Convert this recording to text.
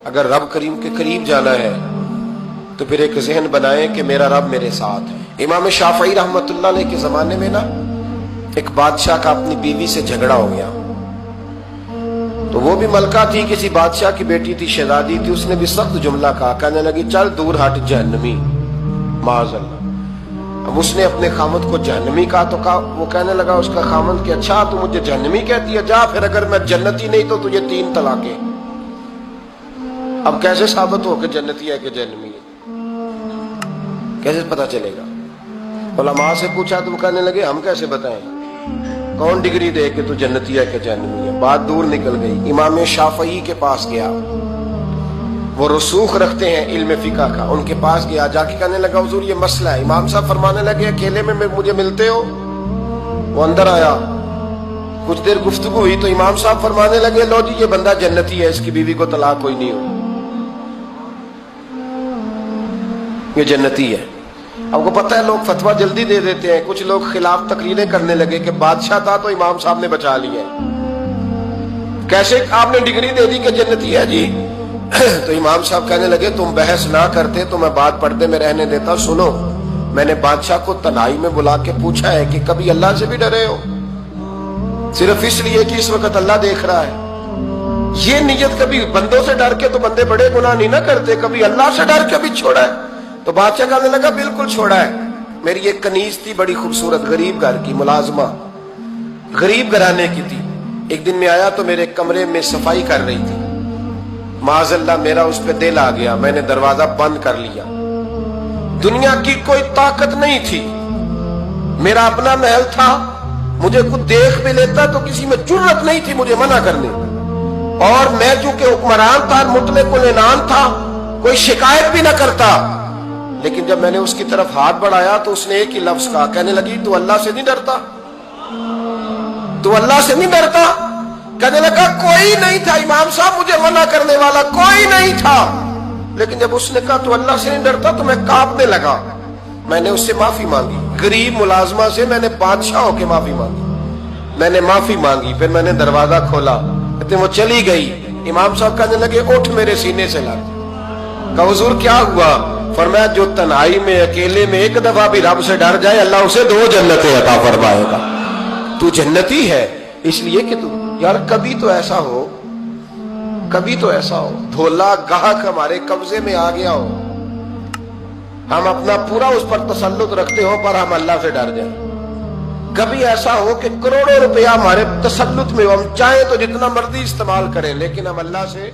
اگر رب کریم کے قریب جانا ہے تو پھر ایک ذہن بنائیں کہ میرا رب میرے ساتھ ہے۔ امام شافعی رحمۃ اللہ علیہ کے زمانے میں ایک بادشاہ کا اپنی بیوی سے جھگڑا ہو گیا، تو وہ بھی ملکہ تھی، کسی بادشاہ کی بیٹی تھی، شہزادی تھی، اس نے بھی سخت جملہ کہا، کہنے لگی چل دور ہٹ جہنمی، معاذ اللہ۔ اب اس نے اپنے خامد کو جہنمی کہا تو وہ کہنے لگا اس کا خامد کہ اچھا تو مجھے جہنمی کہتی ہے، جا پھر اگر میں جنتی نہیں تو تجھے 3 طلاقیں۔ اب کیسے ثابت ہو کہ جنتی ہے کہ جہنمی ہے؟ کیسے پتا چلے گا؟ علماء سے پوچھا تو وہ کہنے لگے ہم کیسے بتائیں، کون ڈگری دے کہ تو جنتی ہے کہ جہنمی ہے؟ بات دور نکل گئی۔ امام شافعی کے پاس گیا، وہ رسوخ رکھتے ہیں علم فقہ کا، ان کے پاس گیا، جا کے کہنے لگا حضور یہ مسئلہ ہے۔ امام صاحب فرمانے لگے اکیلے میں مجھے ملتے ہو؟ وہ اندر آیا، کچھ دیر گفتگو ہوئی تو امام صاحب فرمانے لگے لو جی یہ بندہ جنتی ہے، اس کی بیوی کو طلاق کوئی نہیں ہوئی، یہ جنتی ہے۔ اب کو پتہ ہے لوگ فتویٰ جلدی دے دیتے ہیں، کچھ لوگ خلاف تقریریں کرنے لگے کہ بادشاہ تھا تو امام صاحب نے بچا لیا ہے، کیسے آپ نے ڈگری دے دی کہ جنتی ہے جی؟ تو امام صاحب کہنے لگے تم بحث نہ کرتے تو میں بات پردے میں رہنے دیتا۔ سنو، میں نے بادشاہ کو تنہائی میں بلا کے پوچھا ہے کہ کبھی اللہ سے بھی ڈرے ہو؟ صرف اس لیے کہ اس وقت اللہ دیکھ رہا ہے، یہ نیت کبھی بندوں سے ڈر کے تو بندے بڑے گناہ نہیں نہ کرتے، کبھی اللہ سے ڈر کے بھی چھوڑا ہے؟ تو بادشاہ کہنے لگا بالکل چھوڑا ہے۔ میری ایک کنیز تھی بڑی خوبصورت، غریب گھر کی ملازمہ، غریب گھرانے کی تھی، ایک دن میں آیا تو میرے کمرے میں صفائی کر رہی تھی، معاذ اللہ میرا اس پہ دل آ گیا، میں نے دروازہ بند کر لیا۔ دنیا کی کوئی طاقت نہیں تھی، میرا اپنا محل تھا، مجھے کچھ دیکھ بھی لیتا تو کسی میں جرت نہیں تھی مجھے منع کرنے، اور میں چونکہ حکمران تھا، مطلق العنان تھا، کوئی شکایت بھی نہ کرتا۔ لیکن جب میں نے اس کی طرف ہاتھ بڑھایا تو اس نے ایک ہی لفظ کہا، کہنے لگی تو اللہ سے نہیں ڈرتا؟ تو اللہ سے نہیں ڈرتا؟ کہنے لگا کوئی نہیں تھا امام صاحب مجھے منع کرنے والا، کوئی نہیں تھا۔ لیکن جب اس نے کہا تو اللہ سے نہیں ڈرتا تو میں کانپنے لگا، میں نے اس سے معافی مانگی، غریب ملازمہ سے میں نے بادشاہ ہو کے معافی مانگی، میں نے معافی مانگی، پھر میں نے دروازہ کھولا، کہتے وہ چلی گئی۔ امام صاحب کہنے لگے اٹھ میرے سینے سے لگ۔ کہا حضور کیا ہوا؟ فرمایا جو تنہائی میں اکیلے میں ایک دفعہ بھی رب سے ڈر جائے اللہ اسے 2 جنتیں عطا فرمائے گا۔ تو جنتی ہے اس لیے کہ تو یار کبھی تو ایسا ہو، کبھی تو ایسا ہو دھولا گاہک ہمارے قبضے میں آ گیا ہو، ہم اپنا پورا اس پر تسلط رکھتے ہو پر ہم اللہ سے ڈر جائیں۔ کبھی ایسا ہو کہ کروڑوں روپیہ ہمارے تسلط میں ہو، ہم چاہیں تو جتنا مرضی استعمال کریں لیکن ہم اللہ سے